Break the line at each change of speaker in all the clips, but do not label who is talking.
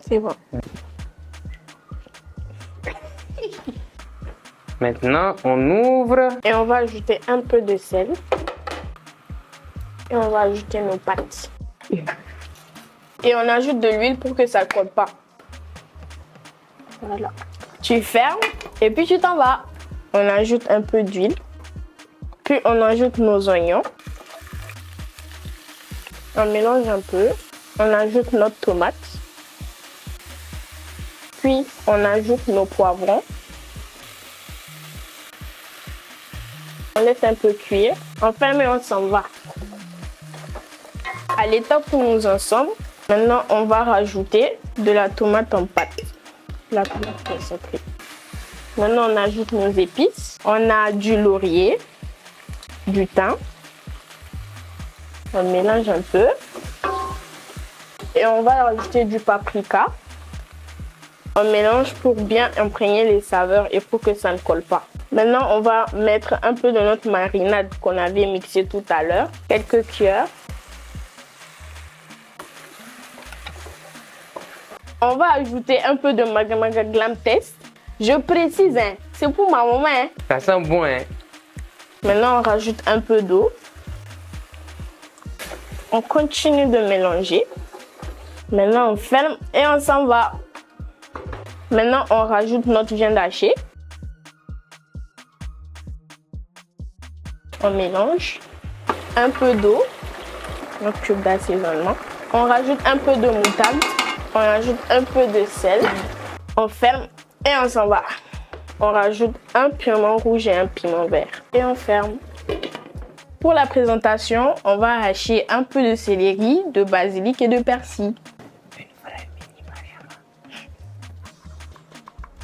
C'est bon.
Maintenant, on ouvre.
Et on va ajouter un peu de sel. Et on va ajouter nos pâtes. Et on ajoute de l'huile pour que ça ne colle pas. Voilà. Tu fermes et puis tu t'en vas. On ajoute un peu d'huile. Puis on ajoute nos oignons. On mélange un peu. On ajoute notre tomate. Puis on ajoute nos poivrons. On laisse un peu cuire. On ferme et on s'en va. À l'étape où nous en sommes, maintenant on va rajouter de la tomate en pâte. La tomate concentrée. Maintenant on ajoute nos épices. On a du laurier, du thym. On mélange un peu. Et on va rajouter du paprika. On mélange pour bien imprégner les saveurs et pour que ça ne colle pas. Maintenant, on va mettre un peu de notre marinade qu'on avait mixée tout à l'heure. Quelques cuillères. On va ajouter un peu de Maga Glam Test. Je précise, hein, c'est pour ma maman. Hein.
Ça sent bon, hein?
Maintenant, on rajoute un peu d'eau. On continue de mélanger. Maintenant, on ferme et on s'en va. Maintenant, on rajoute notre viande hachée. On mélange un peu d'eau, notre cube d'assaisonnement. On rajoute un peu de moutarde. On rajoute un peu de sel. On ferme et on s'en va. On rajoute un piment rouge et un piment vert. Et on ferme. Pour la présentation, on va hacher un peu de céleri, de basilic et de persil.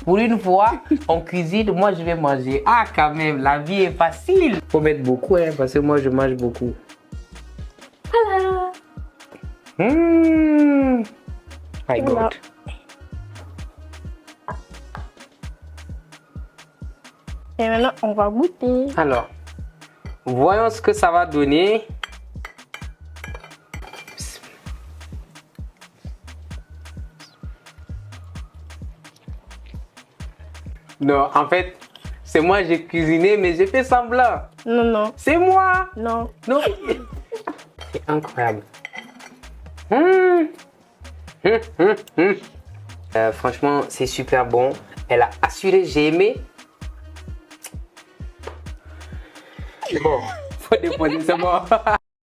Pour une fois, on cuisine, moi je vais manger. Ah, quand même, la vie est facile. Faut mettre beaucoup, hein, parce que moi je mange beaucoup.
Voilà.
My God.
Et maintenant, on va goûter.
Alors, voyons ce que ça va donner. Non, en fait, c'est moi j'ai cuisiné, mais j'ai fait semblant.
Non, non,
C'est moi.
non.
Non. C'est incroyable. Franchement, c'est super bon. Elle a assuré, j'ai aimé. Bon, faut déposer, c'est bon.